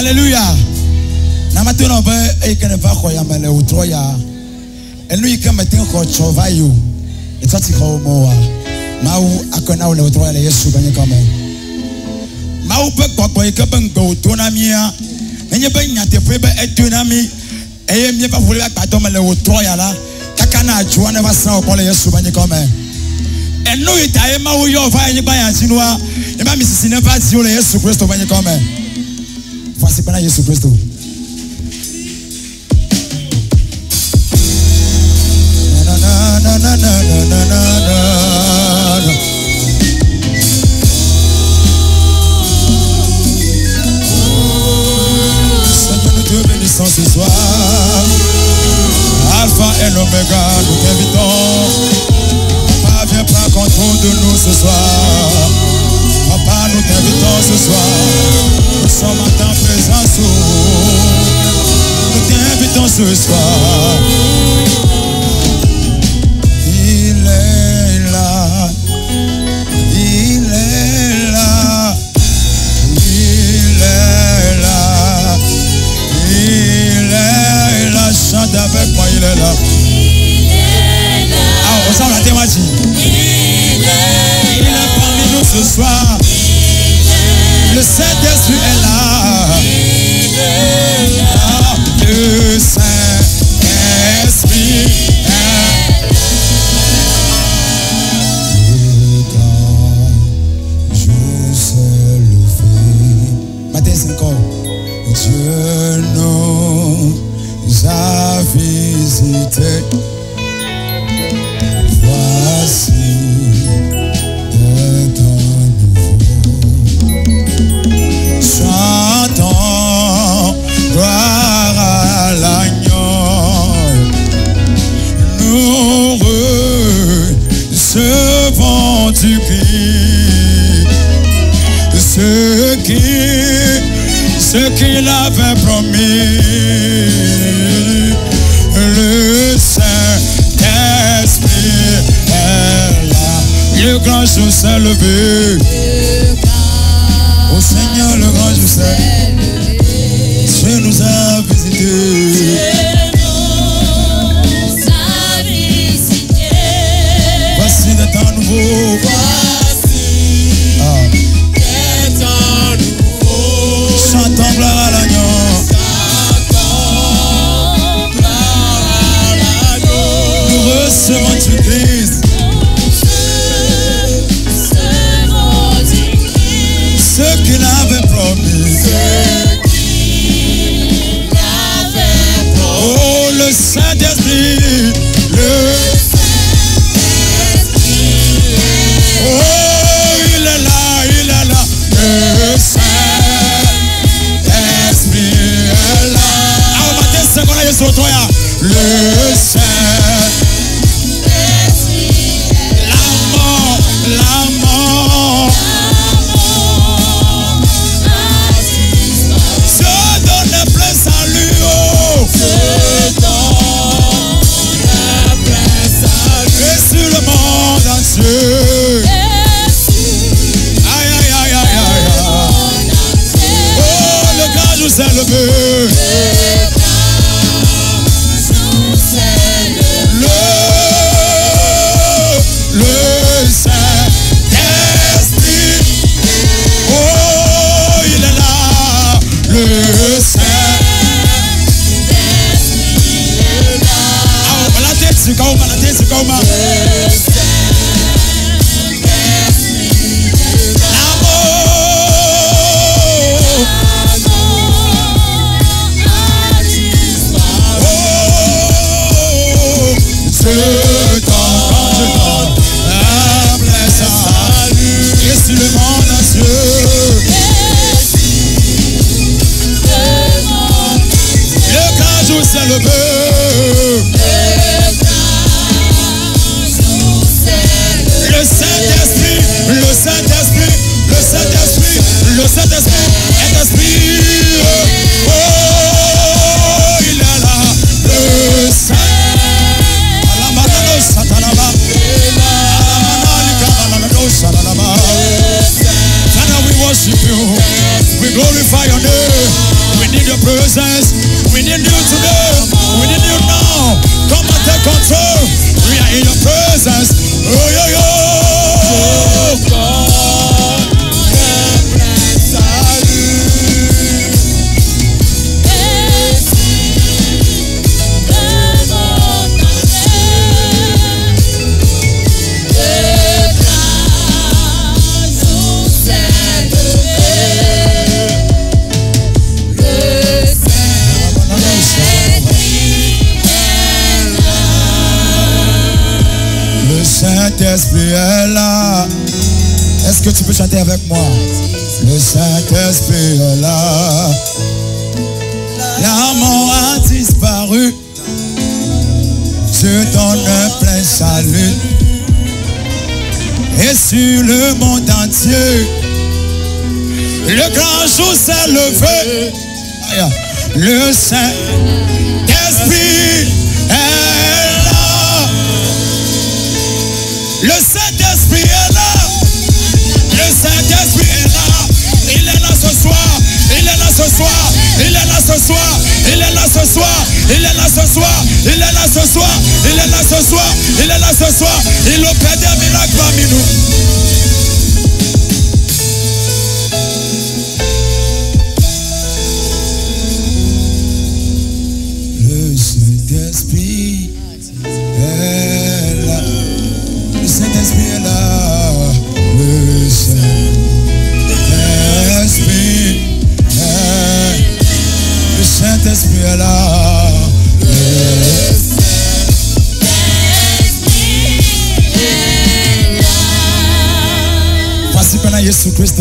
Alléluia. Namatuna ba e kana ba ko ya male utroya. Enu ikama tin ko chova you. Etati ko mowa. Mau akona ole utroya le Yesu banye kama. Mau pe gbogbo ikaba ngo to na mia. Enye ba nyate fe ba etu na mi. Eye mi ba vole agbado male utroya la. Kaka na ajuwa na ba san opole Yesu banye kama. Enu itaye mau yo fa enye ba ya sinua. E ba mi sisi na ba ti ole Yesu Kristo banye kama. Fasi bana Yesu Kristo. Na na na na na na. Seigneur, nous te bénissons ce soir. Alpha et l'Oméga, nous t'invitons. Papa, viens prendre contrôle de nous ce soir. Papa, nous t'invitons ce soir. Nous sommes en ta présence. Nous t'invitons ce soir. Il est là, il est là, il est là, il est là, chante avec moi, il est là. Ah, on s'en va témoigner. Il est parmi nous ce soir. Le Saint-Esprit est là. Le Saint-Esprit est là. Dieu nous a visités. Voici le temps nouveau. Chantons gloire à l'agneau. Nous recevons du Christ ce qu'il avait promis. Le Saint-Esprit est là. Le grand jour s'est levé. Au Seigneur, le grand jour s'est levé. Dieu nous a visités. Voici des temps nouveaux. Chantons gloire à l'agneau. Nous recevons du Christ. Ce qu'il avait promis. Oh, le Saint-Esprit. Oh, il est là, il est là. Le Saint-Esprit. Le Saint-Esprit, l'amour, se donne plein salut, oh. Se donne plein salut. Et sur le monde entier. Aïe, aïe, aïe, aïe, aïe. Oh, le grand jour s'est levé. Le Saint-Esprit, oh, il est là. Le Saint-Esprit est là. Ah, on va la tête, c'est comment, la tête, c'est comment. Le Saint-Esprit est là. Oh, je t'entends. Et sur le monde entier, le grand jour s'est levé. Le Saint-Esprit, le Saint-Esprit, le Saint-Esprit, le Saint-Esprit est esprit. Oh, il est là. Le Saint-Esprit. Father, we worship you. We glorify your name. presence. We need you today. We need you now. Come and take control. We are in your presence. Oh, yo, yo. Saint-Esprit est là. Est-ce que tu peux chanter avec moi? Le Saint-Esprit est là. La mort a disparu. Je donne un plein salut. Et sur le monde entier, le grand jour s'est levé. Le Saint-Esprit est là. Le Saint-Esprit est là. Le Saint-Esprit est là. Il est là ce soir. Il est là ce soir. Il est là ce soir. Il est là ce soir. Il est là ce soir. Il est là ce soir. Il est là ce soir. Il est là ce soir. Il opère des miracles parmi nous. Le Saint-Esprit est là. Le Saint-Esprit est là. Le Saint-Esprit est. Le Saint-Esprit est là. Le Saint-Esprit est là. Voici pendant Jésus Christ.